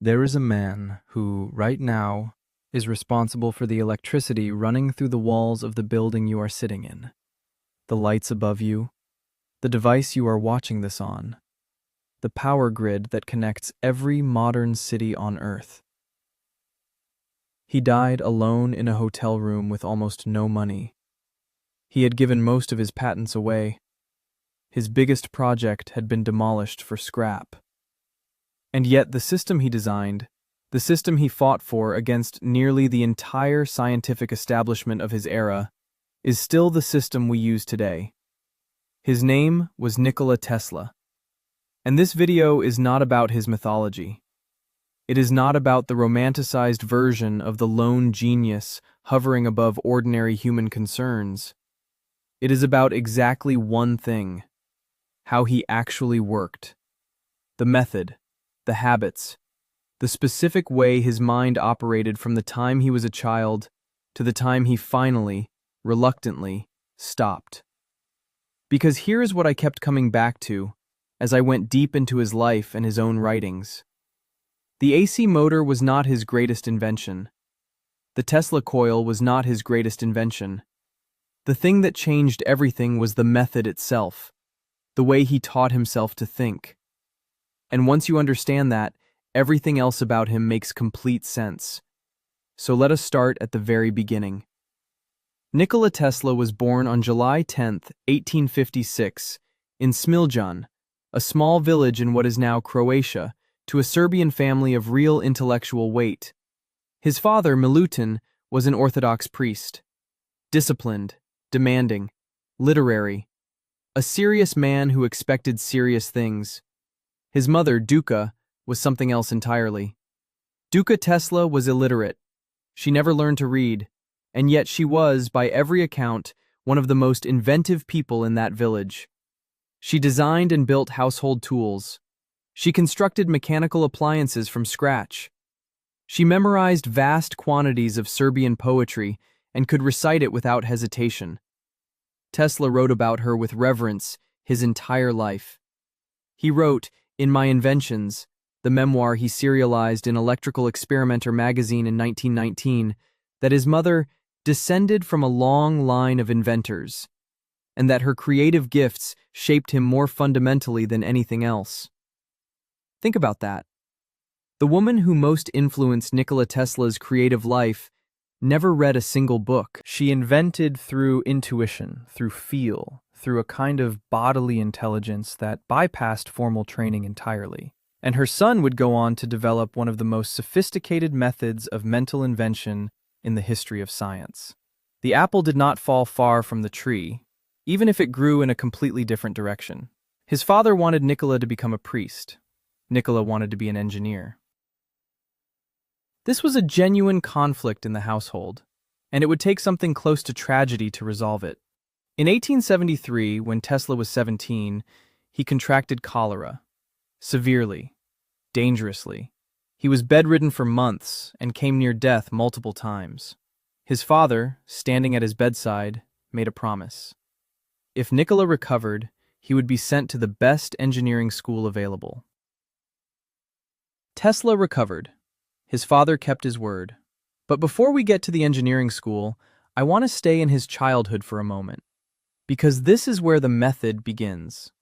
There is a man who, right now, is responsible for the electricity running through the walls of the building you are sitting in, the lights above you, the device you are watching this on, the power grid that connects every modern city on Earth. He died alone in a hotel room with almost no money. He had given most of his patents away. His biggest project had been demolished for scrap. And yet the system he designed, the system he fought for against nearly the entire scientific establishment of his era, is still the system we use today. His name was Nikola Tesla. And this video is not about his mythology. It is not about the romanticized version of the lone genius hovering above ordinary human concerns. It is about exactly one thing: how he actually worked. The method, the habits, the specific way his mind operated from the time he was a child to the time he finally, reluctantly, stopped. Because here is what I kept coming back to as I went deep into his life and his own writings. The AC motor was not his greatest invention. The Tesla coil was not his greatest invention. The thing that changed everything was the method itself, the way he taught himself to think. And once you understand that, everything else about him makes complete sense. So let us start at the very beginning. Nikola Tesla was born on July 10th, 1856, in Smiljan, a small village in what is now Croatia, to a Serbian family of real intellectual weight. His father, Milutin, was an Orthodox priest. Disciplined, demanding, literary, a serious man who expected serious things. His mother, Duka, was something else entirely. Duka Tesla was illiterate. She never learned to read, and yet she was, by every account, one of the most inventive people in that village. She designed and built household tools. She constructed mechanical appliances from scratch. She memorized vast quantities of Serbian poetry and could recite it without hesitation. Tesla wrote about her with reverence his entire life. He wrote, in My Inventions, the memoir he serialized in Electrical Experimenter magazine in 1919, that his mother descended from a long line of inventors, and that her creative gifts shaped him more fundamentally than anything else. Think about that. The woman who most influenced Nikola Tesla's creative life never read a single book. She invented through intuition, through feel, through a kind of bodily intelligence that bypassed formal training entirely. And her son would go on to develop one of the most sophisticated methods of mental invention in the history of science. The apple did not fall far from the tree, even if it grew in a completely different direction. His father wanted Nikola to become a priest. Nikola wanted to be an engineer. This was a genuine conflict in the household, and it would take something close to tragedy to resolve it. In 1873, when Tesla was 17, he contracted cholera. Severely, dangerously. He was bedridden for months and came near death multiple times. His father, standing at his bedside, made a promise. If Nikola recovered, he would be sent to the best engineering school available. Tesla recovered. His father kept his word. But before we get to the engineering school, I want to stay in his childhood for a moment, because this is where the method begins.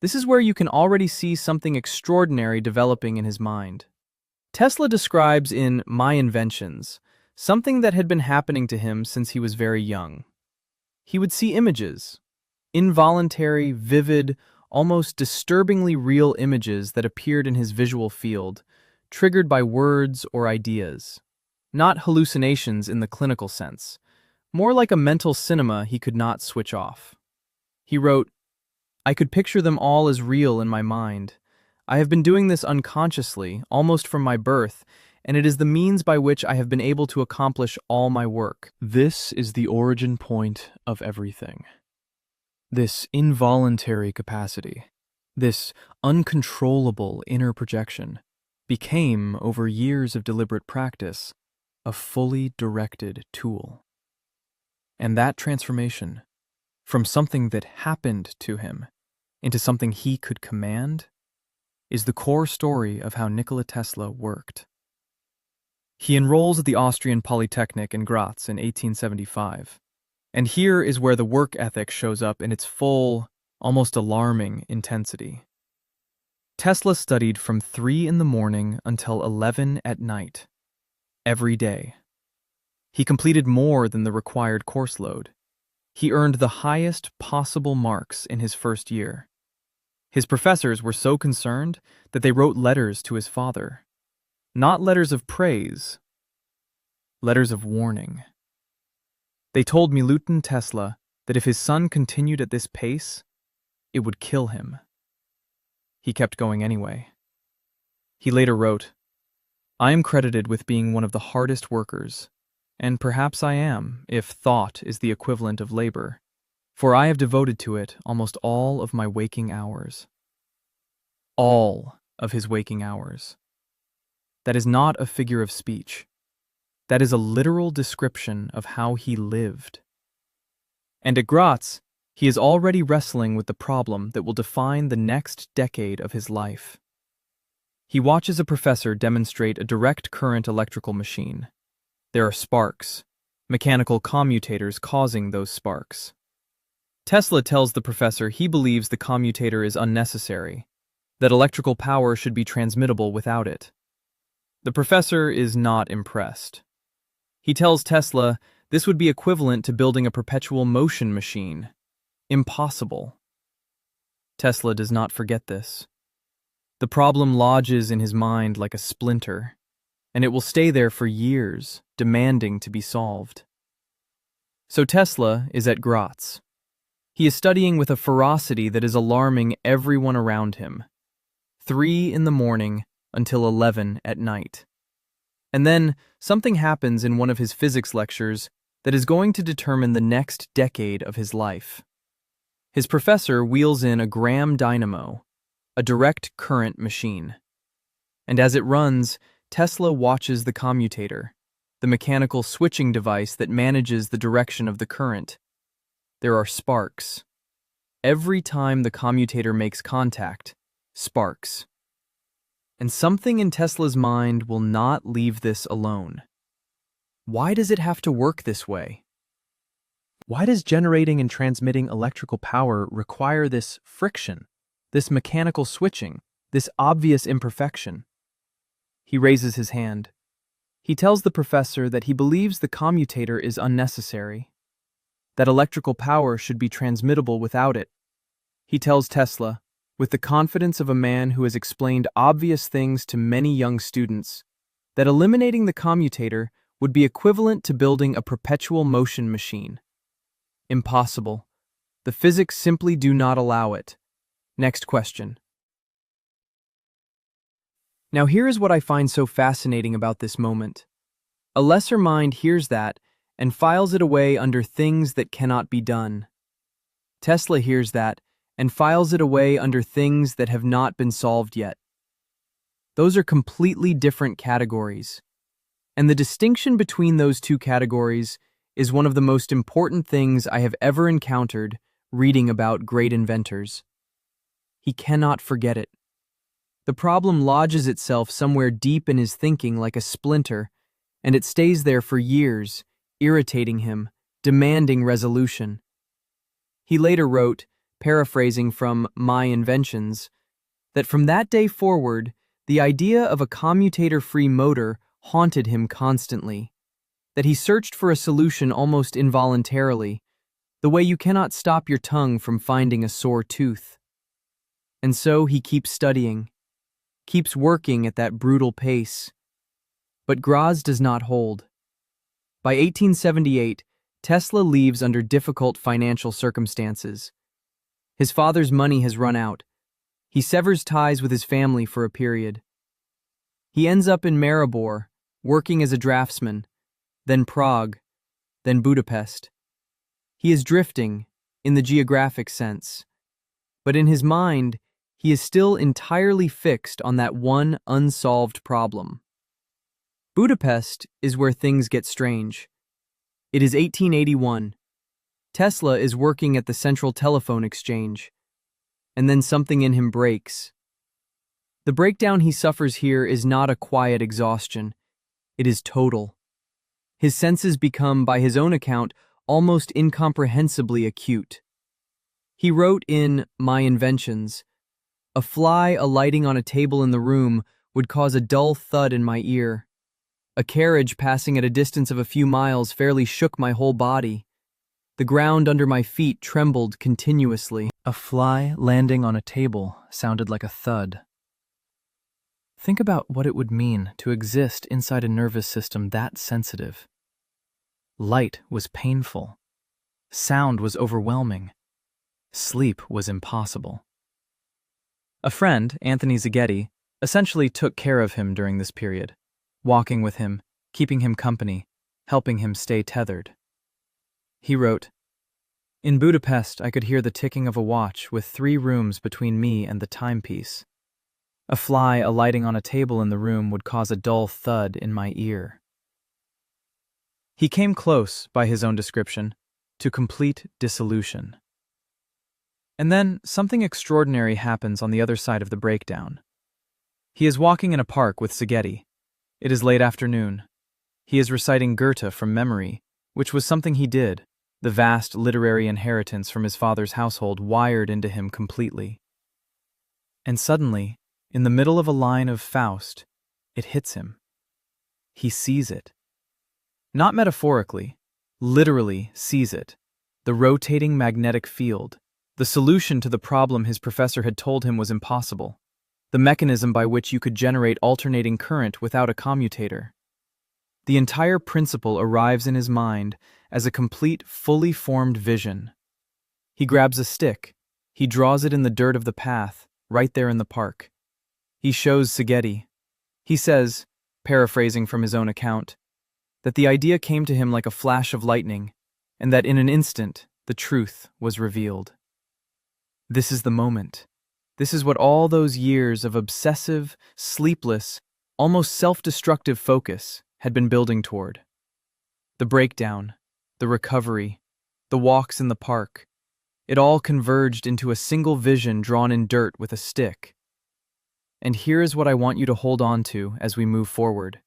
This is where you can already see something extraordinary developing in his mind. Tesla describes in My Inventions something that had been happening to him since he was very young. He would see images, involuntary, vivid, almost disturbingly real images that appeared in his visual field, triggered by words or ideas. Not hallucinations in the clinical sense, more like a mental cinema he could not switch off. He wrote, "I could picture them all as real in my mind. I have been doing this unconsciously, almost from my birth, and it is the means by which I have been able to accomplish all my work. This is the origin point of everything. This involuntary capacity, this uncontrollable inner projection, became, over years of deliberate practice, a fully directed tool. And that transformation, from something that happened to him into something he could command, is the core story of how Nikola Tesla worked. He enrolls at the Austrian Polytechnic in Graz in 1875. And here is where the work ethic shows up in its full, almost alarming intensity. Tesla studied from 3 in the morning until 11 at night, every day. He completed more than the required course load. He earned the highest possible marks in his first year. His professors were so concerned that they wrote letters to his father. Not letters of praise, letters of warning. They told Nikola Tesla that if his son continued at this pace, it would kill him. He kept going anyway. He later wrote, "I am credited with being one of the hardest workers, and perhaps I am, if thought is the equivalent of labor, for I have devoted to it almost all of my waking hours." All of his waking hours. That is not a figure of speech. That is a literal description of how he lived. And at Graz, he is already wrestling with the problem that will define the next decade of his life. He watches a professor demonstrate a direct current electrical machine. There are sparks, mechanical commutators causing those sparks. Tesla tells the professor he believes the commutator is unnecessary, that electrical power should be transmittable without it. The professor is not impressed. He tells Tesla this would be equivalent to building a perpetual motion machine. Impossible. Tesla does not forget this. The problem lodges in his mind like a splinter, and it will stay there for years, demanding to be solved. So Tesla is at Graz. He is studying with a ferocity that is alarming everyone around him. 3 in the morning until 11 at night. And then something happens in one of his physics lectures that is going to determine the next decade of his life. His professor wheels in a Gramme dynamo, a direct current machine. And as it runs, Tesla watches the commutator, the mechanical switching device that manages the direction of the current. There are sparks. Every time the commutator makes contact, sparks. And something in Tesla's mind will not leave this alone. Why does it have to work this way? Why does generating and transmitting electrical power require this friction, this mechanical switching, this obvious imperfection? He raises his hand. He tells the professor that he believes the commutator is unnecessary, that electrical power should be transmittable without it. He tells Tesla, with the confidence of a man who has explained obvious things to many young students, that eliminating the commutator would be equivalent to building a perpetual motion machine. Impossible. The physics simply do not allow it. Next question. Now here is what I find so fascinating about this moment. A lesser mind hears that and files it away under things that cannot be done. Tesla hears that and files it away under things that have not been solved yet. Those are completely different categories. And the distinction between those two categories is one of the most important things I have ever encountered reading about great inventors. He cannot forget it. The problem lodges itself somewhere deep in his thinking like a splinter, and it stays there for years, irritating him, demanding resolution. He later wrote, paraphrasing from My Inventions, that from that day forward, the idea of a commutator-free motor haunted him constantly, that he searched for a solution almost involuntarily, the way you cannot stop your tongue from finding a sore tooth. And so he keeps studying, keeps working at that brutal pace. But Graz does not hold. By 1878, Tesla leaves under difficult financial circumstances. His father's money has run out. He severs ties with his family for a period. He ends up in Maribor, working as a draftsman, then Prague, then Budapest. He is drifting, in the geographic sense, but in his mind, he is still entirely fixed on that one unsolved problem. Budapest is where things get strange. It is 1881. Tesla is working at the Central Telephone Exchange, and then something in him breaks. The breakdown he suffers here is not a quiet exhaustion. It is total. His senses become, by his own account, almost incomprehensibly acute. He wrote in My Inventions, "A fly alighting on a table in the room would cause a dull thud in my ear. A carriage passing at a distance of a few miles fairly shook my whole body. The ground under my feet trembled continuously." A fly landing on a table sounded like a thud. Think about what it would mean to exist inside a nervous system that sensitive. Light was painful. Sound was overwhelming. Sleep was impossible. A friend, Anthony Zaghetti, essentially took care of him during this period, walking with him, keeping him company, helping him stay tethered. He wrote, "In Budapest, I could hear the ticking of a watch with 3 rooms between me and the timepiece. A fly alighting on a table in the room would cause a dull thud in my ear." He came close, by his own description, to complete dissolution. And then something extraordinary happens on the other side of the breakdown. He is walking in a park with Szigeti. It is late afternoon. He is reciting Goethe from memory, which was something he did, the vast literary inheritance from his father's household wired into him completely. And suddenly, in the middle of a line of Faust, it hits him. He sees it. Not metaphorically, literally sees it. The rotating magnetic field, the solution to the problem his professor had told him was impossible, the mechanism by which you could generate alternating current without a commutator. The entire principle arrives in his mind as a complete, fully formed vision. He grabs a stick. He draws it in the dirt of the path, right there in the park. He shows Szigeti. He says, paraphrasing from his own account, that the idea came to him like a flash of lightning, and that in an instant the truth was revealed. This is the moment. This is what all those years of obsessive, sleepless, almost self-destructive focus had been building toward. The breakdown, the recovery, the walks in the park, it all converged into a single vision drawn in dirt with a stick. And here is what I want you to hold on to as we move forward,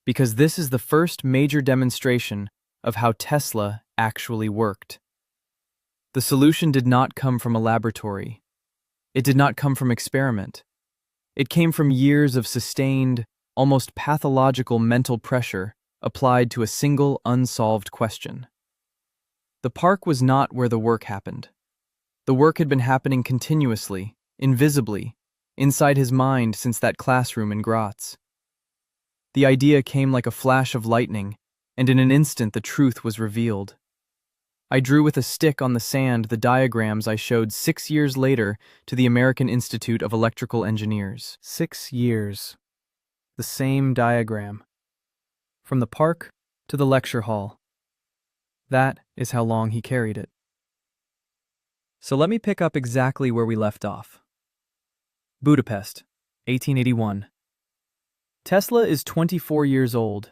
because this is the first major demonstration of how Tesla actually worked. The solution did not come from a laboratory. It did not come from experiment. It came from years of sustained, almost pathological mental pressure applied to a single unsolved question. The park was not where the work happened. The work had been happening continuously, invisibly, inside his mind since that classroom in Graz. The idea came like a flash of lightning, and in an instant the truth was revealed. I drew with a stick on the sand the diagrams I showed 6 years later to the American Institute of Electrical Engineers. 6 years. The same diagram. From the park to the lecture hall. That is how long he carried it. So let me pick up exactly where we left off. Budapest, 1881. Tesla is 24 years old.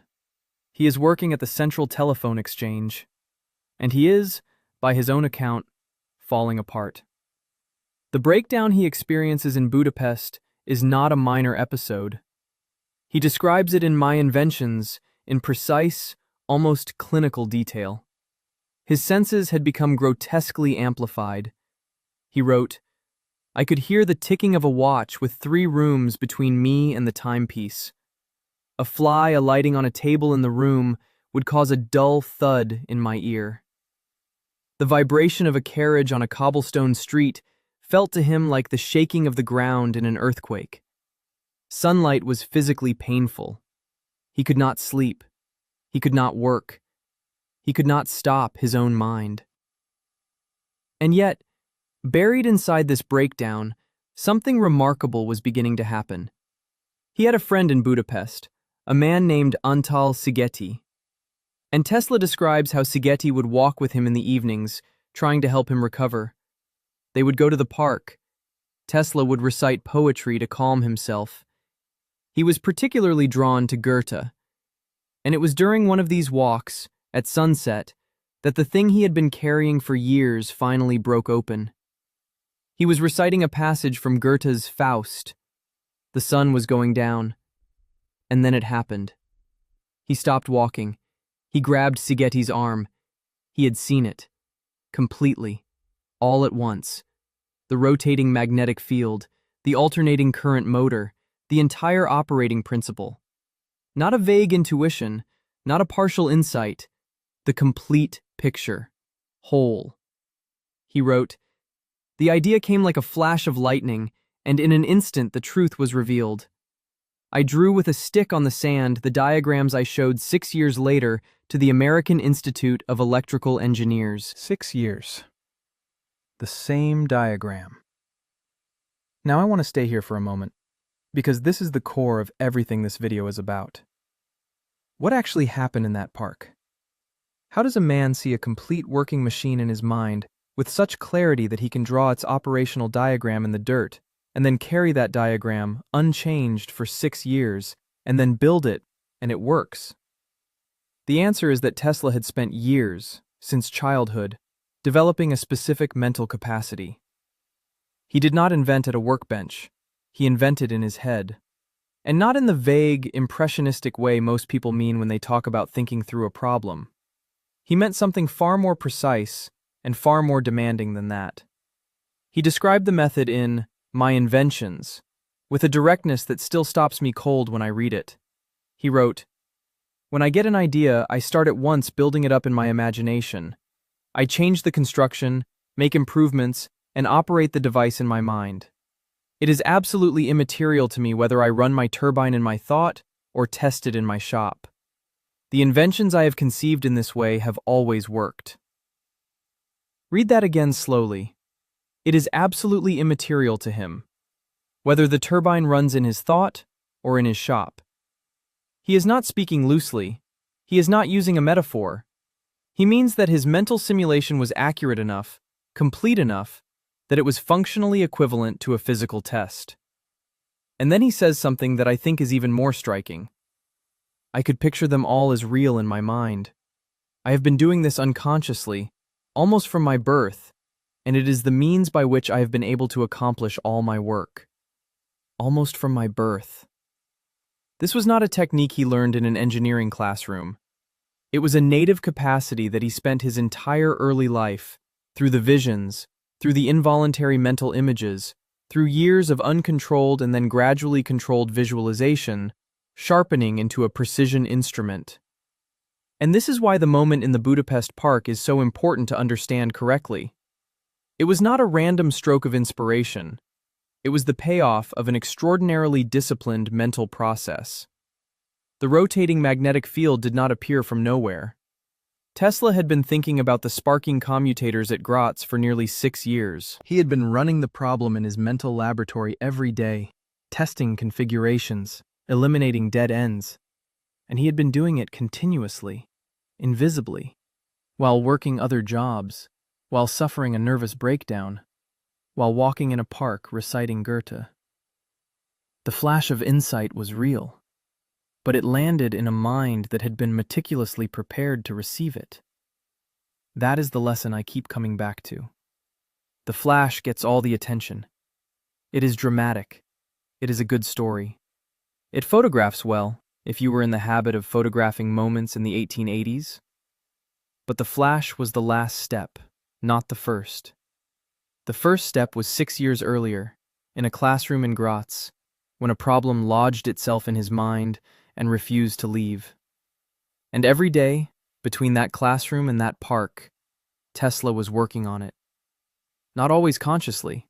He is working at the Central Telephone Exchange, and he is, by his own account, falling apart. The breakdown he experiences in Budapest is not a minor episode. He describes it in My Inventions in precise, almost clinical detail. His senses had become grotesquely amplified. He wrote, "I could hear the ticking of a watch with 3 rooms between me and the timepiece. A fly alighting on a table in the room would cause a dull thud in my ear. The vibration of a carriage on a cobblestone street felt to him like the shaking of the ground in an earthquake. Sunlight was physically painful. He could not sleep. He could not work. He could not stop his own mind. And yet, buried inside this breakdown, something remarkable was beginning to happen. He had a friend in Budapest, a man named Antal Szigeti. And Tesla describes how Szigeti would walk with him in the evenings, trying to help him recover. They would go to the park. Tesla would recite poetry to calm himself. He was particularly drawn to Goethe, and it was during one of these walks, at sunset, that the thing he had been carrying for years finally broke open. He was reciting a passage from Goethe's Faust. The sun was going down. And then it happened. He stopped walking. He grabbed Sigeti's arm. He had seen it. Completely. All at once. The rotating magnetic field, the alternating current motor, the entire operating principle. Not a vague intuition, not a partial insight, the complete picture. Whole. He wrote, "The idea came like a flash of lightning, and in an instant the truth was revealed. I drew with a stick on the sand the diagrams I showed 6 years later to the American Institute of Electrical Engineers." 6 years. The same diagram. Now I want to stay here for a moment, because this is the core of everything this video is about. What actually happened in that park? How does a man see a complete working machine in his mind with such clarity that he can draw its operational diagram in the dirt, and then carry that diagram unchanged for 6 years, and then build it, and it works? The answer is that Tesla had spent years, since childhood, developing a specific mental capacity. He did not invent at a workbench, he invented in his head. And not in the vague, impressionistic way most people mean when they talk about thinking through a problem. He meant something far more precise and far more demanding than that. He described the method in My Inventions, with a directness that still stops me cold when I read it. He wrote, "When I get an idea, I start at once building it up in my imagination. I change the construction, make improvements, and operate the device in my mind. It is absolutely immaterial to me whether I run my turbine in my thought or test it in my shop. The inventions I have conceived in this way have always worked." Read that again slowly. It is absolutely immaterial to him, whether the turbine runs in his thought or in his shop. He is not speaking loosely. He is not using a metaphor. He means that his mental simulation was accurate enough, complete enough, that it was functionally equivalent to a physical test. And then he says something that I think is even more striking. "I could picture them all as real in my mind. I have been doing this unconsciously, almost from my birth, and it is the means by which I have been able to accomplish all my work." Almost from my birth. This was not a technique he learned in an engineering classroom. It was a native capacity that he spent his entire early life, through the visions, through the involuntary mental images, through years of uncontrolled and then gradually controlled visualization, sharpening into a precision instrument. And this is why the moment in the Budapest park is so important to understand correctly. It was not a random stroke of inspiration. It was the payoff of an extraordinarily disciplined mental process. The rotating magnetic field did not appear from nowhere. Tesla had been thinking about the sparking commutators at Graz for nearly 6 years. He had been running the problem in his mental laboratory every day, testing configurations, eliminating dead ends, and he had been doing it continuously, invisibly, while working other jobs, while suffering a nervous breakdown, while walking in a park reciting Goethe. The flash of insight was real, but it landed in a mind that had been meticulously prepared to receive it. That is the lesson I keep coming back to. The flash gets all the attention. It is dramatic. It is a good story. It photographs well, if you were in the habit of photographing moments in the 1880s. But the flash was the last step, not the first. The first step was 6 years earlier, in a classroom in Graz, when a problem lodged itself in his mind and refused to leave. And every day, between that classroom and that park, Tesla was working on it. Not always consciously,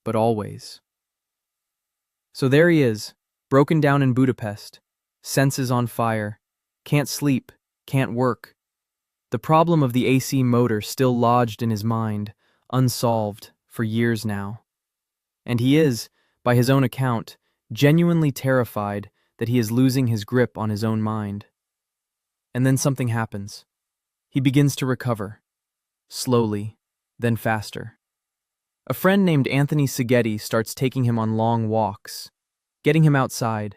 but always. So there he is, broken down in Budapest, senses on fire, can't sleep, can't work. The problem of the AC motor still lodged in his mind, unsolved, for years now. And he is, by his own account, genuinely terrified that he is losing his grip on his own mind. And then something happens. He begins to recover. Slowly, then faster. A friend named Anthony Sigeti starts taking him on long walks, getting him outside,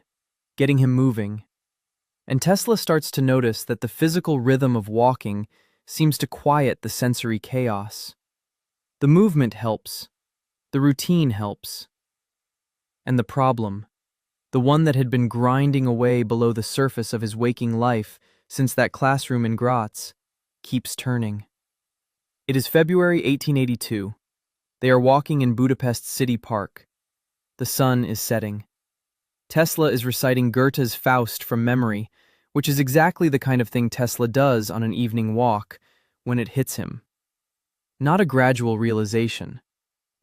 getting him moving. And Tesla starts to notice that the physical rhythm of walking seems to quiet the sensory chaos. The movement helps. The routine helps. And the problem, the one that had been grinding away below the surface of his waking life since that classroom in Graz, keeps turning. It is February 1882. They are walking in Budapest City Park. The sun is setting. Tesla is reciting Goethe's Faust from memory, which is exactly the kind of thing Tesla does on an evening walk when it hits him. Not a gradual realization,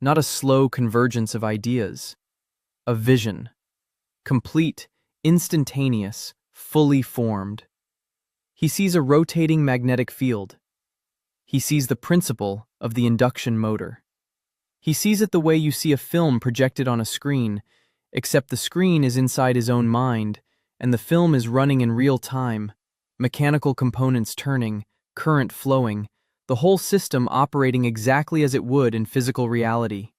not a slow convergence of ideas. A vision. Complete, instantaneous, fully formed. He sees a rotating magnetic field. He sees the principle of the induction motor. He sees it the way you see a film projected on a screen, except the screen is inside his own mind, and the film is running in real time, mechanical components turning, current flowing, the whole system operating exactly as it would in physical reality.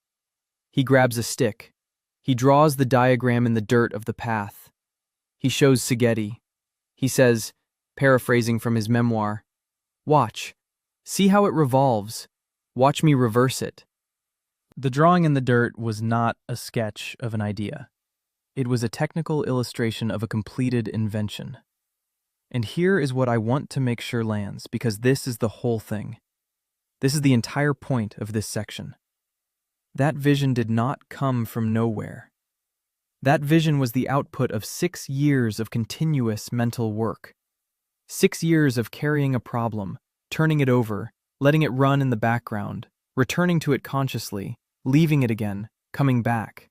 He grabs a stick. He draws the diagram in the dirt of the path. He shows Szigeti. He says, paraphrasing from his memoir, "Watch. See how it revolves. Watch me reverse it." The drawing in the dirt was not a sketch of an idea. It was a technical illustration of a completed invention. And here is what I want to make sure lands, because this is the whole thing. This is the entire point of this section. That vision did not come from nowhere. That vision was the output of 6 years of continuous mental work. 6 years of carrying a problem, turning it over, letting it run in the background, returning to it consciously, leaving it again, coming back.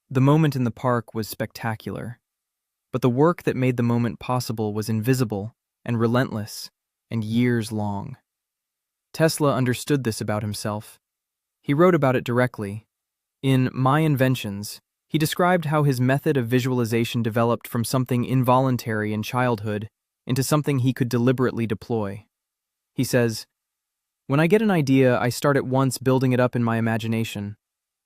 The moment in the park was spectacular, but the work that made the moment possible was invisible and relentless and years long. Tesla understood this about himself. He wrote about it directly. In My Inventions, he described how his method of visualization developed from something involuntary in childhood into something he could deliberately deploy. He says, "When I get an idea, I start at once building it up in my imagination.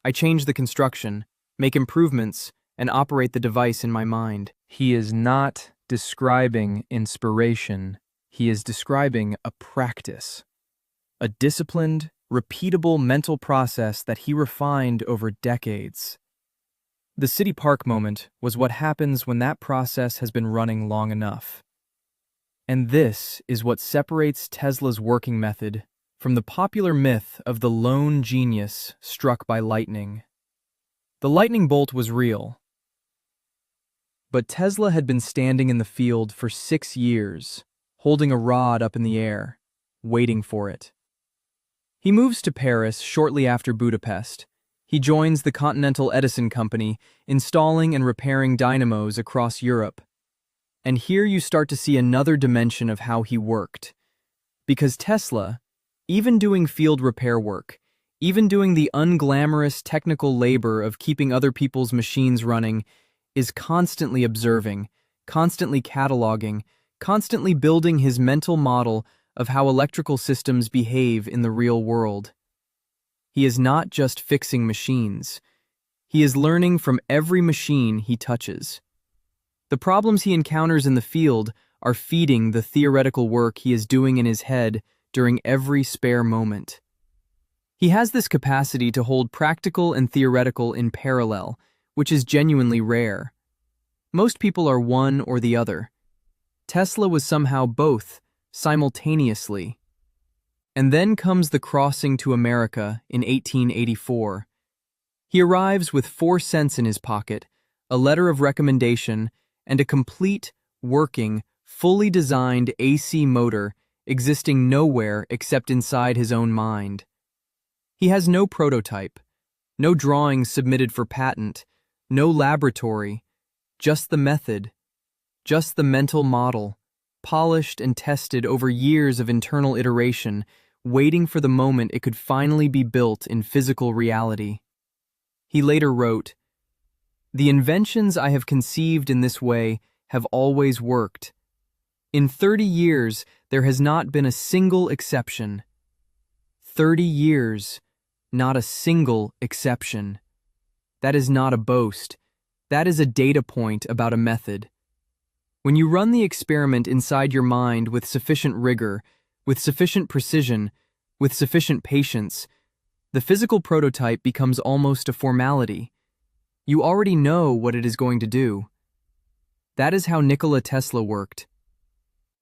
I change the construction, make improvements, and operate the device in my mind." He is not describing inspiration. He is describing a practice, a disciplined, repeatable mental process that he refined over decades. The City Park moment was what happens when that process has been running long enough. And this is what separates Tesla's working method from the popular myth of the lone genius struck by lightning. The lightning bolt was real, but Tesla had been standing in the field for 6 years, holding a rod up in the air, waiting for it. He moves to Paris shortly after Budapest. He joins the Continental Edison Company, installing and repairing dynamos across Europe. And here you start to see another dimension of how he worked. Because Tesla, even doing field repair work, even doing the unglamorous technical labor of keeping other people's machines running, is constantly observing, constantly cataloging, constantly building his mental model of how electrical systems behave in the real world. He is not just fixing machines. He is learning from every machine he touches. The problems he encounters in the field are feeding the theoretical work he is doing in his head during every spare moment. He has this capacity to hold practical and theoretical in parallel, which is genuinely rare. Most people are one or the other. Tesla was somehow both, simultaneously. And then comes the crossing to America in 1884. He arrives with 4 cents in his pocket, a letter of recommendation, and a complete, working, fully designed AC motor existing nowhere except inside his own mind. He has no prototype, no drawings submitted for patent, no laboratory, just the method, just the mental model, polished and tested over years of internal iteration, waiting for the moment it could finally be built in physical reality. He later wrote, "The inventions I have conceived in this way have always worked. In 30 years, there has not been a single exception. 30 years, not a single exception. That is not a boast. That is a data point about a method. When you run the experiment inside your mind with sufficient rigor, with sufficient precision, with sufficient patience, the physical prototype becomes almost a formality. You already know what it is going to do. That is how Nikola Tesla worked.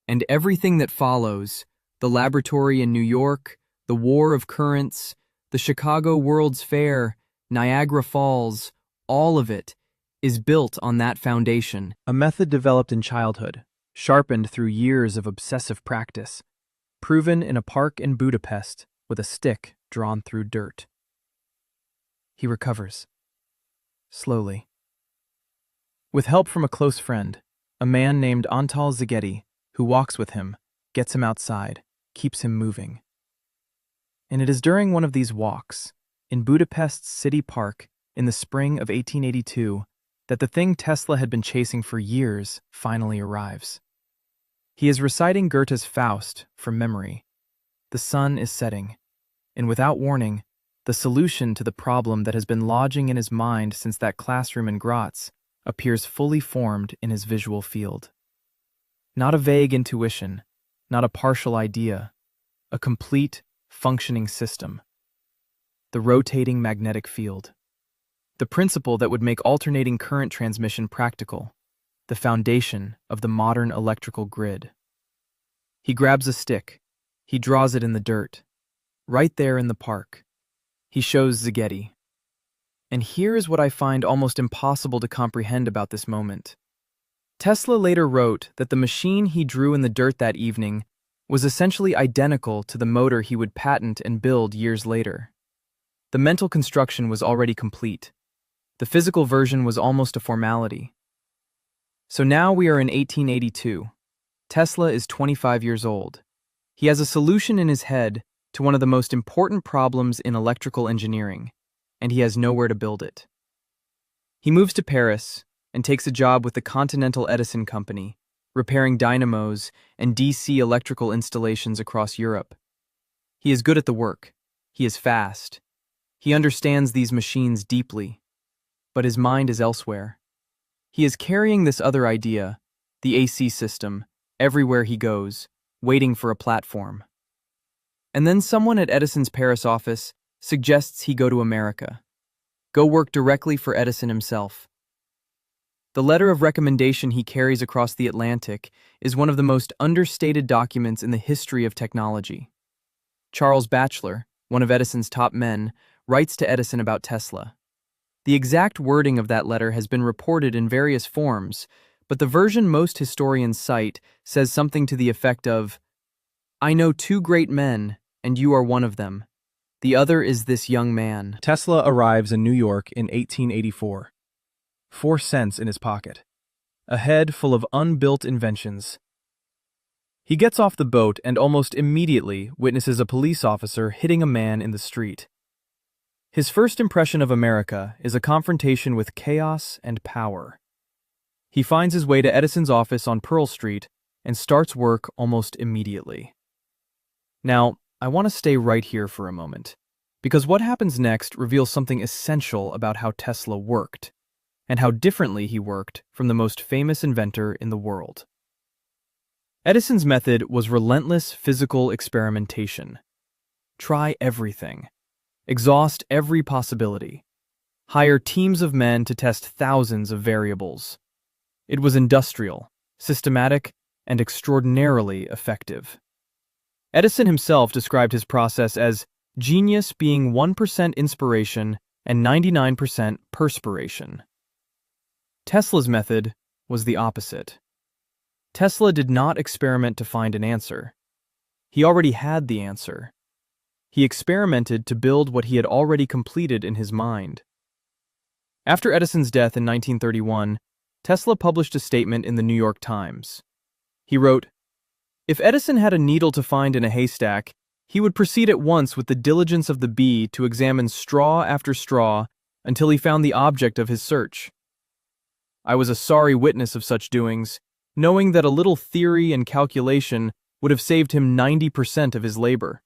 And everything that follows, the laboratory in New York, the war of currents, the Chicago World's Fair, Niagara Falls, all of it is built on that foundation. A method developed in childhood, sharpened through years of obsessive practice, proven in a park in Budapest with a stick drawn through dirt. He recovers. Slowly. With help from a close friend, a man named Antal Szigeti, who walks with him, gets him outside, keeps him moving. And it is during one of these walks, in Budapest's city park in the spring of 1882, that the thing Tesla had been chasing for years finally arrives. He is reciting Goethe's Faust from memory. The sun is setting, and without warning, the solution to the problem that has been lodging in his mind since that classroom in Graz appears fully formed in his visual field. Not a vague intuition, not a partial idea, a complete, functioning system. The rotating magnetic field. The principle that would make alternating current transmission practical, the foundation of the modern electrical grid. He grabs a stick. He draws it in the dirt. Right there in the park. He shows Szigeti. And here is what I find almost impossible to comprehend about this moment. Tesla later wrote that the machine he drew in the dirt that evening was essentially identical to the motor he would patent and build years later. The mental construction was already complete. The physical version was almost a formality. So now we are in 1882. Tesla is 25 years old. He has a solution in his head to one of the most important problems in electrical engineering, and he has nowhere to build it. He moves to Paris and takes a job with the Continental Edison Company, repairing dynamos and DC electrical installations across Europe. He is good at the work. He is fast. He understands these machines deeply. But his mind is elsewhere. He is carrying this other idea, the AC system, everywhere he goes, waiting for a platform. And then someone at Edison's Paris office suggests he go to America. Go work directly for Edison himself. The letter of recommendation he carries across the Atlantic is one of the most understated documents in the history of technology. Charles Batchelor, one of Edison's top men, writes to Edison about Tesla. The exact wording of that letter has been reported in various forms, but the version most historians cite says something to the effect of, "I know two great men, and you are one of them. The other is this young man." Tesla arrives in New York in 1884. 4 cents in his pocket. A head full of unbuilt inventions. He gets off the boat and almost immediately witnesses a police officer hitting a man in the street. His first impression of America is a confrontation with chaos and power. He finds his way to Edison's office on Pearl Street and starts work almost immediately. Now, I want to stay right here for a moment, because what happens next reveals something essential about how Tesla worked, and how differently he worked from the most famous inventor in the world. Edison's method was relentless physical experimentation. Try everything. Exhaust every possibility. Hire teams of men to test thousands of variables. It was industrial, systematic, and extraordinarily effective. Edison himself described his process as genius being 1% inspiration and 99% perspiration. Tesla's method was the opposite. Tesla did not experiment to find an answer. He already had the answer. He experimented to build what he had already completed in his mind. After Edison's death in 1931, Tesla published a statement in the New York Times. He wrote, "If Edison had a needle to find in a haystack, he would proceed at once with the diligence of the bee to examine straw after straw until he found the object of his search. I was a sorry witness of such doings, knowing that a little theory and calculation would have saved him 90% of his labor."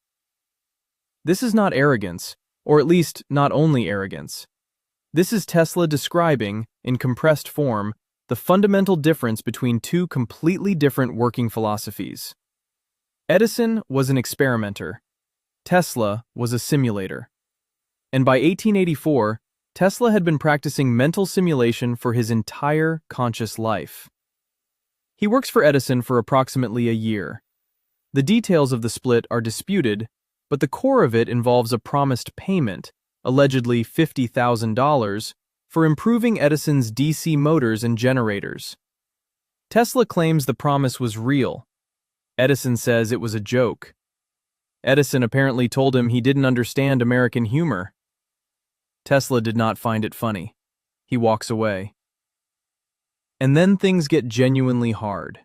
This is not arrogance, or at least not only arrogance. This is Tesla describing, in compressed form, the fundamental difference between two completely different working philosophies. Edison was an experimenter. Tesla was a simulator. And by 1884, Tesla had been practicing mental simulation for his entire conscious life. He works for Edison for approximately a year. The details of the split are disputed, but the core of it involves a promised payment, allegedly $50,000, for improving Edison's DC motors and generators. Tesla claims the promise was real. Edison says it was a joke. Edison apparently told him he didn't understand American humor. Tesla did not find it funny. He walks away. And then things get genuinely hard.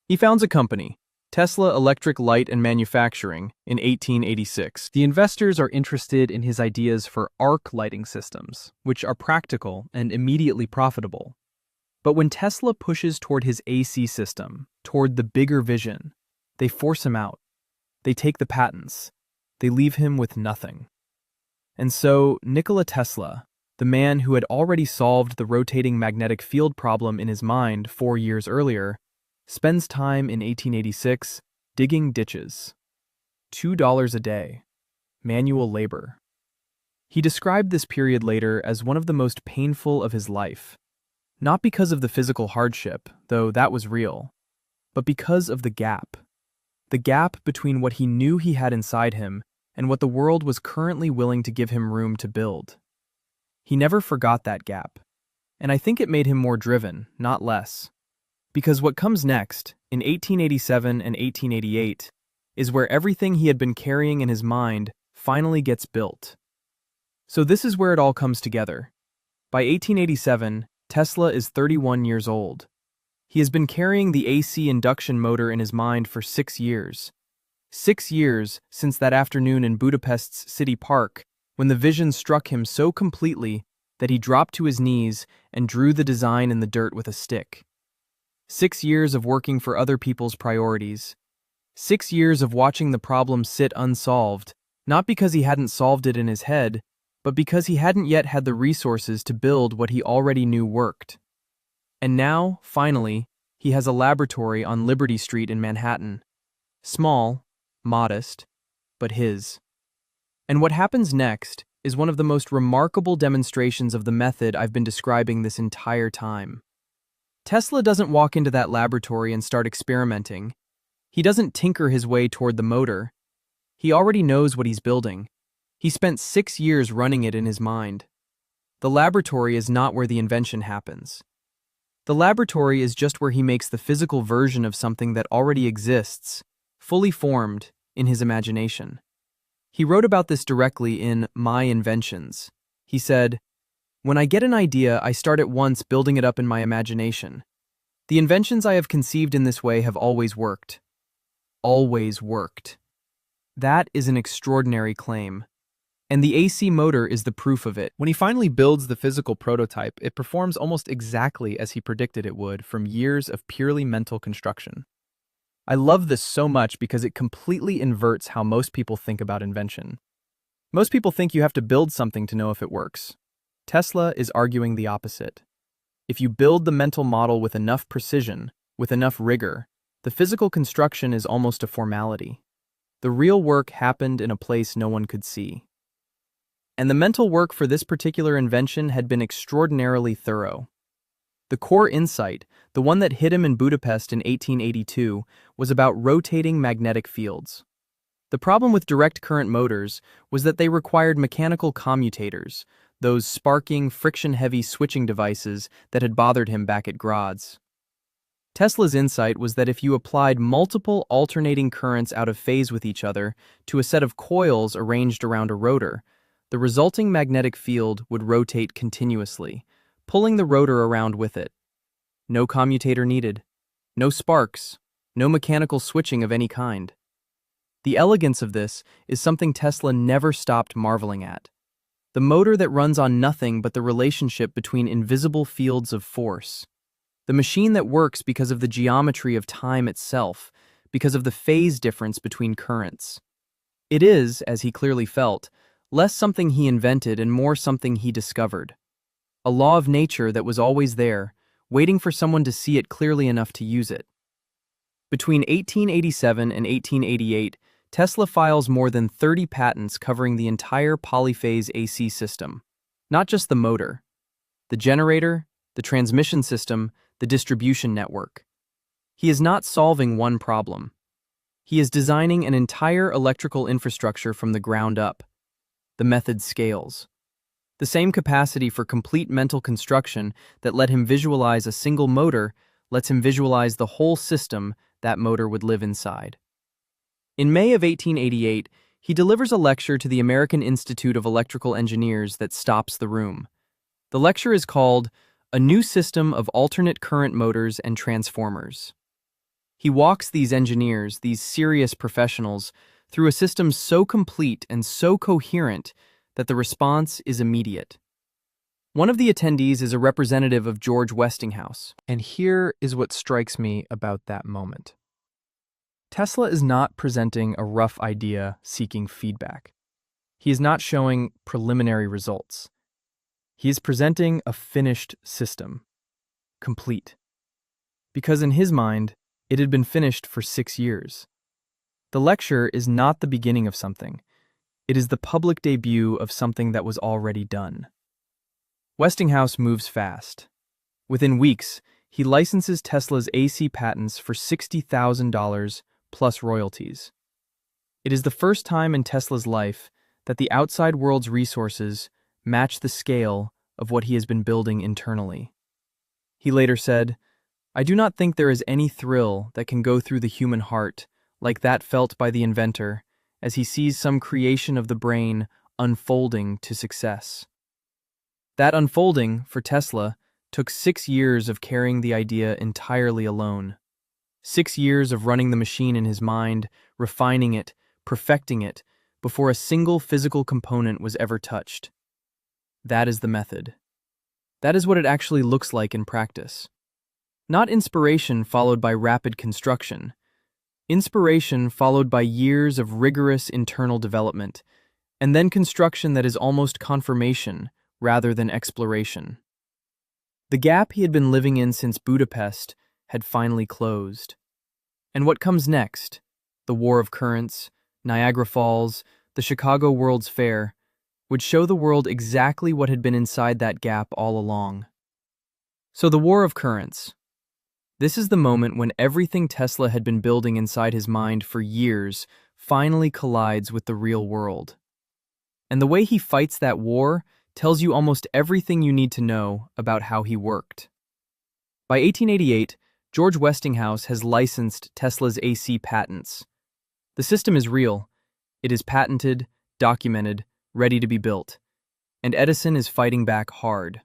He founds a company, Tesla Electric Light and Manufacturing, in 1886. The investors are interested in his ideas for arc lighting systems, which are practical and immediately profitable. But when Tesla pushes toward his AC system, toward the bigger vision, they force him out. They take the patents. They leave him with nothing. And so, Nikola Tesla, the man who had already solved the rotating magnetic field problem in his mind 4 years earlier, spends time in 1886 digging ditches. $2 a day. Manual labor. He described this period later as one of the most painful of his life. Not because of the physical hardship, though that was real, but because of the gap. The gap between what he knew he had inside him and what the world was currently willing to give him room to build. He never forgot that gap, and I think it made him more driven, not less. Because what comes next, in 1887 and 1888, is where everything he had been carrying in his mind finally gets built. So this is where it all comes together. By 1887, Tesla is 31 years old. He has been carrying the AC induction motor in his mind for 6 years. 6 years since that afternoon in Budapest's city park, when the vision struck him so completely that he dropped to his knees and drew the design in the dirt with a stick. 6 years of working for other people's priorities. 6 years of watching the problem sit unsolved, not because he hadn't solved it in his head, but because he hadn't yet had the resources to build what he already knew worked. And now, finally, he has a laboratory on Liberty Street in Manhattan. Small, modest, but his. And what happens next is one of the most remarkable demonstrations of the method I've been describing this entire time. Tesla doesn't walk into that laboratory and start experimenting. He doesn't tinker his way toward the motor. He already knows what he's building. He spent 6 years running it in his mind. The laboratory is not where the invention happens. The laboratory is just where he makes the physical version of something that already exists, fully formed, in his imagination. He wrote about this directly in My Inventions. He said, "When I get an idea, I start at once building it up in my imagination. The inventions I have conceived in this way have always worked." Always worked. That is an extraordinary claim. And the AC motor is the proof of it. When he finally builds the physical prototype, it performs almost exactly as he predicted it would from years of purely mental construction. I love this so much because it completely inverts how most people think about invention. Most people think you have to build something to know if it works. Tesla is arguing the opposite. If you build the mental model with enough precision, with enough rigor, the physical construction is almost a formality. The real work happened in a place no one could see. And the mental work for this particular invention had been extraordinarily thorough. The core insight, the one that hit him in Budapest in 1882, was about rotating magnetic fields. The problem with direct current motors was that they required mechanical commutators, those sparking, friction-heavy switching devices that had bothered him back at Graz. Tesla's insight was that if you applied multiple alternating currents out of phase with each other to a set of coils arranged around a rotor, the resulting magnetic field would rotate continuously, pulling the rotor around with it. No commutator needed. No sparks. No mechanical switching of any kind. The elegance of this is something Tesla never stopped marveling at. The motor that runs on nothing but the relationship between invisible fields of force. The machine that works because of the geometry of time itself, because of the phase difference between currents. It is, as he clearly felt, less something he invented and more something he discovered. A law of nature that was always there, waiting for someone to see it clearly enough to use it. Between 1887 and 1888, Tesla files more than 30 patents covering the entire polyphase AC system. Not just the motor, the generator, the transmission system, the distribution network. He is not solving one problem. He is designing an entire electrical infrastructure from the ground up. The method scales. The same capacity for complete mental construction that let him visualize a single motor lets him visualize the whole system that motor would live inside. In May of 1888, he delivers a lecture to the American Institute of Electrical Engineers that stops the room. The lecture is called A New System of Alternate Current Motors and Transformers. He walks these engineers, these serious professionals, through a system so complete and so coherent that the response is immediate. One of the attendees is a representative of George Westinghouse. And here is what strikes me about that moment. Tesla is not presenting a rough idea seeking feedback. He is not showing preliminary results. He is presenting a finished system, complete. Because in his mind, it had been finished for 6 years. The lecture is not the beginning of something. It is the public debut of something that was already done. Westinghouse moves fast. Within weeks, he licenses Tesla's AC patents for $60,000 plus royalties. It is the first time in Tesla's life that the outside world's resources match the scale of what he has been building internally. He later said, "I do not think there is any thrill that can go through the human heart like that felt by the inventor as he sees some creation of the brain unfolding to success." That unfolding, for Tesla, took 6 years of carrying the idea entirely alone. 6 years of running the machine in his mind, refining it, perfecting it, before a single physical component was ever touched. That is the method. That is what it actually looks like in practice. Not inspiration followed by rapid construction. Inspiration followed by years of rigorous internal development, and then construction that is almost confirmation rather than exploration. The gap he had been living in since Budapest had finally closed. And what comes next? The War of Currents, Niagara Falls, the Chicago World's Fair, would show the world exactly what had been inside that gap all along. So the War of Currents. This is the moment when everything Tesla had been building inside his mind for years finally collides with the real world. And the way he fights that war tells you almost everything you need to know about how he worked. By 1888, George Westinghouse has licensed Tesla's AC patents. The system is real. It is patented, documented, ready to be built. And Edison is fighting back hard.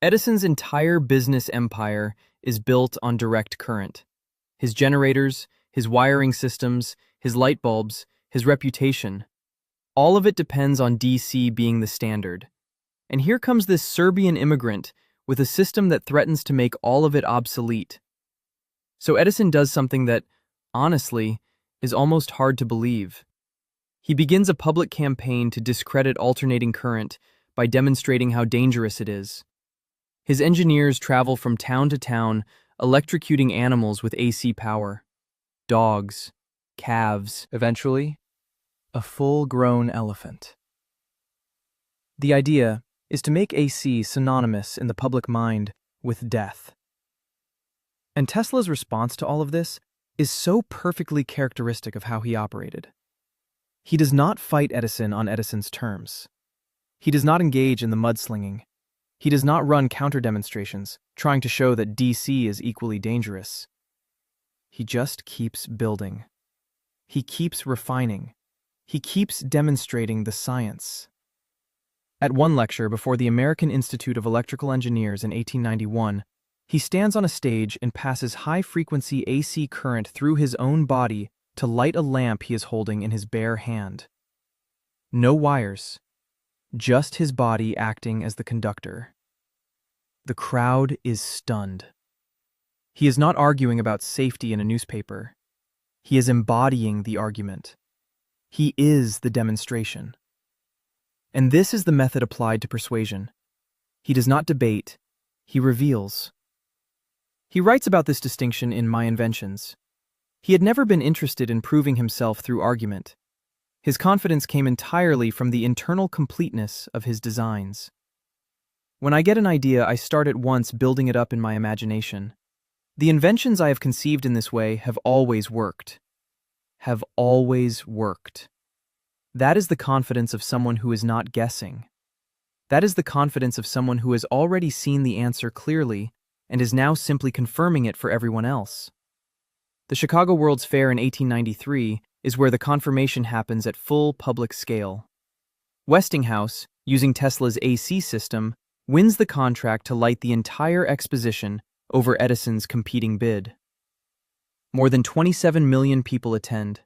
Edison's entire business empire is built on direct current. His generators, his wiring systems, his light bulbs, his reputation. All of it depends on DC being the standard. And here comes this Serbian immigrant with a system that threatens to make all of it obsolete. So Edison does something that, honestly, is almost hard to believe. He begins a public campaign to discredit alternating current by demonstrating how dangerous it is. His engineers travel from town to town, electrocuting animals with AC power. Dogs, calves, eventually, a full-grown elephant. The idea is to make AC synonymous in the public mind with death. And Tesla's response to all of this is so perfectly characteristic of how he operated. He does not fight Edison on Edison's terms. He does not engage in the mudslinging. He does not run counter-demonstrations, trying to show that DC is equally dangerous. He just keeps building. He keeps refining. He keeps demonstrating the science. At one lecture before the American Institute of Electrical Engineers in 1891, he stands on a stage and passes high-frequency AC current through his own body to light a lamp he is holding in his bare hand. No wires, just his body acting as the conductor. The crowd is stunned. He is not arguing about safety in a newspaper. He is embodying the argument. He is the demonstration. And this is the method applied to persuasion. He does not debate, he reveals. He writes about this distinction in My Inventions. He had never been interested in proving himself through argument. His confidence came entirely from the internal completeness of his designs. When I get an idea, I start at once building it up in my imagination. The inventions I have conceived in this way have always worked. Have always worked. That is the confidence of someone who is not guessing. That is the confidence of someone who has already seen the answer clearly and is now simply confirming it for everyone else. The Chicago World's Fair in 1893 is where the confirmation happens at full public scale. Westinghouse, using Tesla's AC system, wins the contract to light the entire exposition over Edison's competing bid. More than 27 million people attend.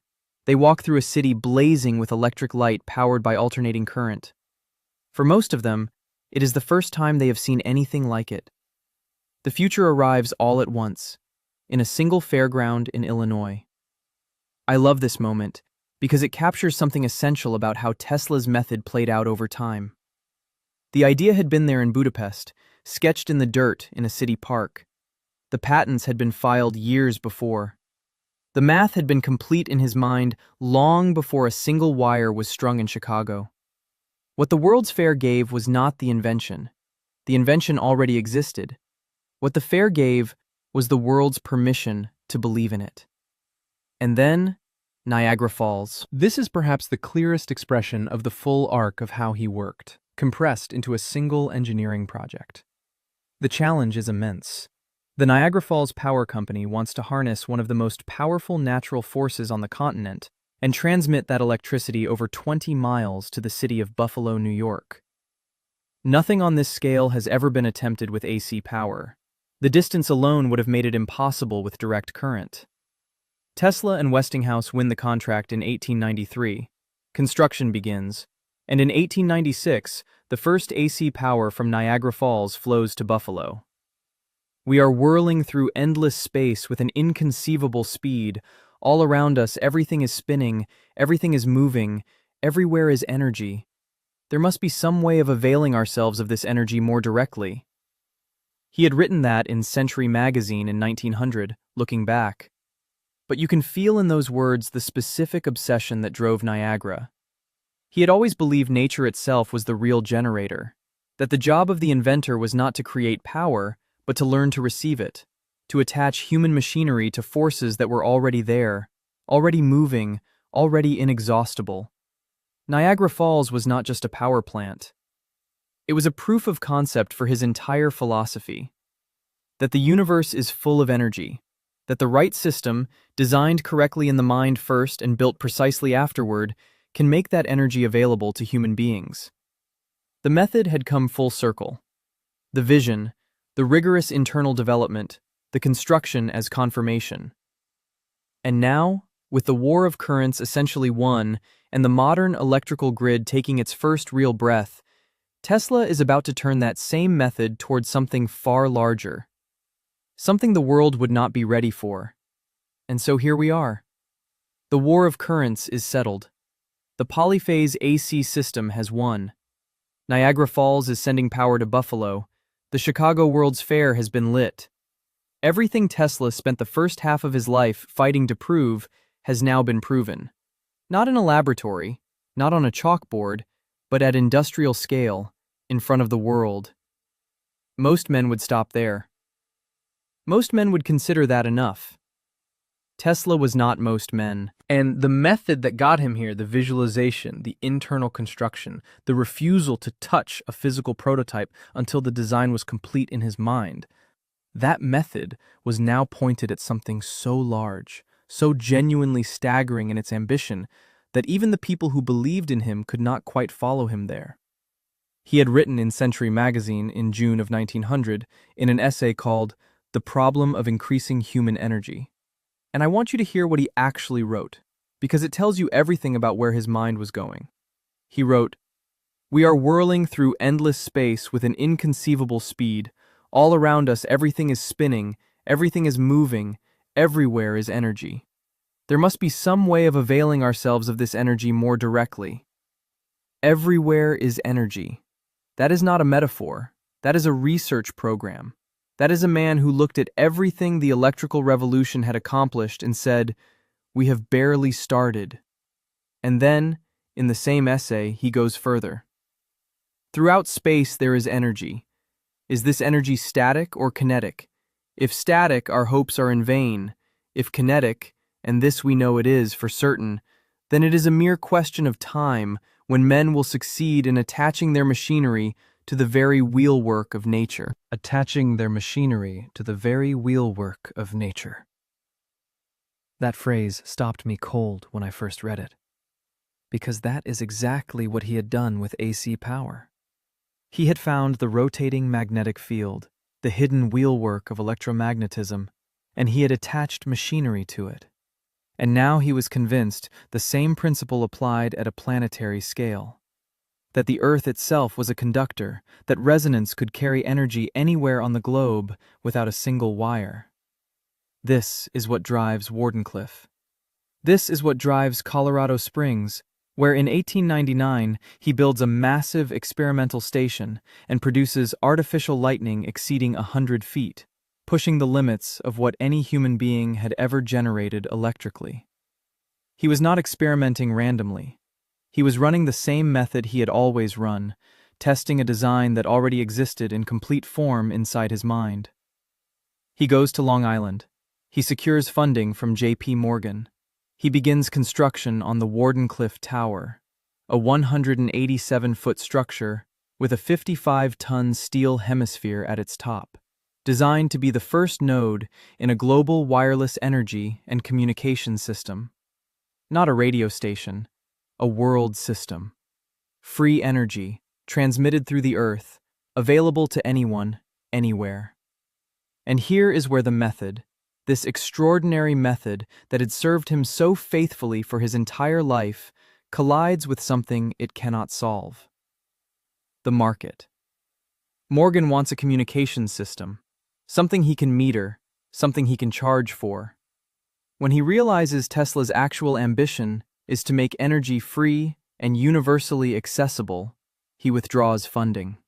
They walk through a city blazing with electric light powered by alternating current. For most of them, it is the first time they have seen anything like it. The future arrives all at once, in a single fairground in Illinois. I love this moment because it captures something essential about how Tesla's method played out over time. The idea had been there in Budapest, sketched in the dirt in a city park. The patents had been filed years before. The math had been complete in his mind long before a single wire was strung in Chicago. What the World's Fair gave was not the invention. The invention already existed. What the fair gave was the world's permission to believe in it. And then, Niagara Falls. This is perhaps the clearest expression of the full arc of how he worked, compressed into a single engineering project. The challenge is immense. The Niagara Falls Power Company wants to harness one of the most powerful natural forces on the continent and transmit that electricity over 20 miles to the city of Buffalo, New York. Nothing on this scale has ever been attempted with AC power. The distance alone would have made it impossible with direct current. Tesla and Westinghouse win the contract in 1893. Construction begins, and in 1896, the first AC power from Niagara Falls flows to Buffalo. We are whirling through endless space with an inconceivable speed. All around us, everything is spinning, everything is moving, everywhere is energy. There must be some way of availing ourselves of this energy more directly. He had written that in Century magazine in 1900, looking back. But you can feel in those words the specific obsession that drove Niagara. He had always believed nature itself was the real generator, that the job of the inventor was not to create power, but to learn to receive it, to attach human machinery to forces that were already there, already moving, already inexhaustible. Niagara Falls was not just a power plant. It was a proof of concept for his entire philosophy, that the universe is full of energy, that the right system, designed correctly in the mind first and built precisely afterward, can make that energy available to human beings. The method had come full circle. The vision, the rigorous internal development, the construction as confirmation. And now, with the war of currents essentially won and the modern electrical grid taking its first real breath, Tesla is about to turn that same method toward something far larger, something the world would not be ready for. And so here we are. The war of currents is settled. The polyphase AC system has won. Niagara Falls is sending power to Buffalo. The Chicago World's Fair has been lit. Everything Tesla spent the first half of his life fighting to prove has now been proven. Not in a laboratory, not on a chalkboard, but at industrial scale, in front of the world. Most men would stop there. Most men would consider that enough. Tesla was not most men. And the method that got him here, the visualization, the internal construction, the refusal to touch a physical prototype until the design was complete in his mind, that method was now pointed at something so large, so genuinely staggering in its ambition, that even the people who believed in him could not quite follow him there. He had written in Century magazine in June of 1900 in an essay called The Problem of Increasing Human Energy. And I want you to hear what he actually wrote, because it tells you everything about where his mind was going. He wrote, "We are whirling through endless space with an inconceivable speed. All around us, everything is spinning, everything is moving, everywhere is energy. There must be some way of availing ourselves of this energy more directly. Everywhere is energy. That is not a metaphor. That is a research program. That is a man who looked at everything the electrical revolution had accomplished and said, 'We have barely started.' And then, In the same essay, he goes further. Throughout space there is energy. Is this energy static or kinetic? If static, our hopes are in vain. If kinetic, and this we know it is for certain, then it is a mere question of time when men will succeed in attaching their machinery to the very wheelwork of nature. Attaching their machinery to the very wheelwork of nature. That phrase stopped me cold when I first read it, because that is exactly what he had done with AC power. He had found the rotating magnetic field, the hidden wheelwork of electromagnetism, and he had attached machinery to it. And now he was convinced the same principle applied at a planetary scale. That the Earth itself was a conductor, that resonance could carry energy anywhere on the globe without a single wire. This is what drives Wardenclyffe. This is what drives Colorado Springs, where in 1899 he builds a massive experimental station and produces artificial lightning exceeding 100 feet, pushing the limits of what any human being had ever generated electrically. He was not experimenting randomly. He was running the same method he had always run, testing a design that already existed in complete form inside his mind. He goes to Long Island. He secures funding from J.P. Morgan. He begins construction on the Wardenclyffe Tower, a 187-foot structure with a 55-ton steel hemisphere at its top, designed to be the first node in a global wireless energy and communication system. Not a radio station, a world system. Free energy, transmitted through the earth, available to anyone, anywhere. And here is where the method, this extraordinary method that had served him so faithfully for his entire life, collides with something it cannot solve. The market. Morgan wants a communication system, something he can meter, something he can charge for. When he realizes Tesla's actual ambition is to make energy free and universally accessible, he withdraws funding.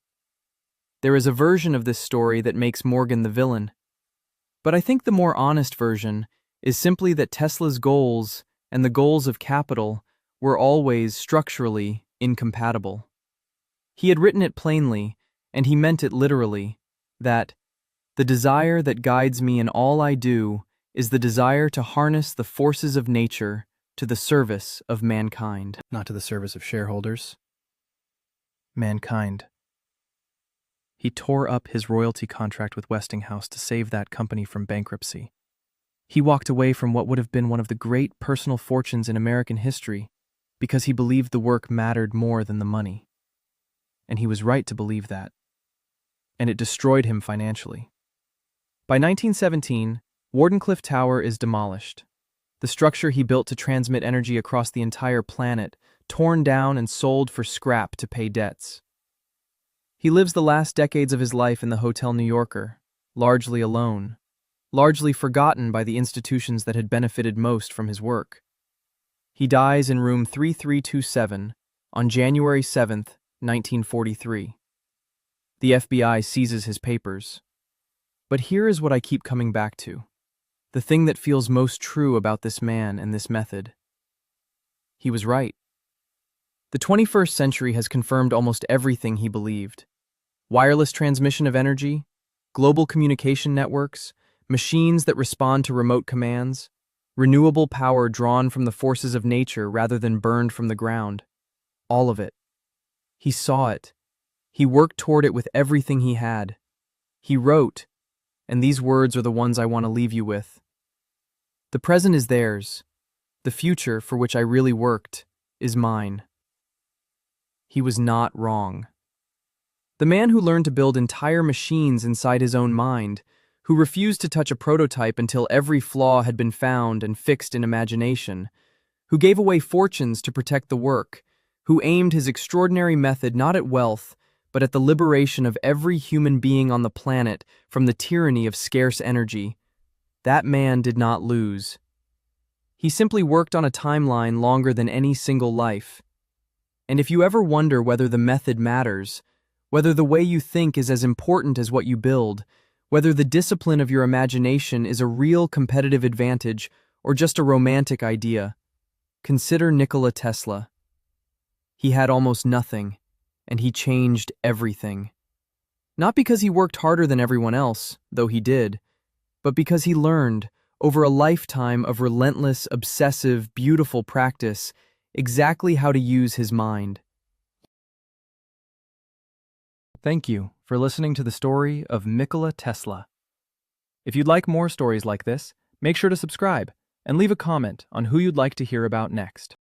There is a version of this story that makes Morgan the villain, but I think the more honest version is simply that Tesla's goals and the goals of capital were always structurally incompatible. He had written it plainly, and he meant it literally, that the desire that guides me in all I do is the desire to harness the forces of nature to the service of mankind. Not to the service of shareholders. Mankind. He tore up his royalty contract with Westinghouse to save that company from bankruptcy. He walked away from what would have been one of the great personal fortunes in American history because he believed the work mattered more than the money. And he was right to believe that. And it destroyed him financially. By 1917, Wardenclyffe Tower is demolished. The structure he built to transmit energy across the entire planet, torn down and sold for scrap to pay debts. He lives the last decades of his life in the Hotel New Yorker, largely alone, largely forgotten by the institutions that had benefited most from his work. He dies in room 3327 on January 7th, 1943. The FBI seizes his papers. But here is what I keep coming back to, the thing that feels most true about this man and this method. He was right. The 21st century has confirmed almost everything he believed. Wireless transmission of energy, global communication networks, machines that respond to remote commands, renewable power drawn from the forces of nature rather than burned from the ground. All of it. He saw it. He worked toward it with everything he had. He wrote, and these words are the ones I want to leave you with. The present is theirs. The future, for which I really worked, is mine. He was not wrong. The man who learned to build entire machines inside his own mind, who refused to touch a prototype until every flaw had been found and fixed in imagination, who gave away fortunes to protect the work, who aimed his extraordinary method not at wealth, but at the liberation of every human being on the planet from the tyranny of scarce energy, that man did not lose. He simply worked on a timeline longer than any single life. And if you ever wonder whether the method matters, whether the way you think is as important as what you build, whether the discipline of your imagination is a real competitive advantage or just a romantic idea, consider Nikola Tesla. He had almost nothing, and he changed everything. Not because he worked harder than everyone else, though he did, but because he learned, over a lifetime of relentless, obsessive, beautiful practice, exactly how to use his mind. Thank you for listening to the story of Nikola Tesla. If you'd like more stories like this, make sure to subscribe and leave a comment on who you'd like to hear about next.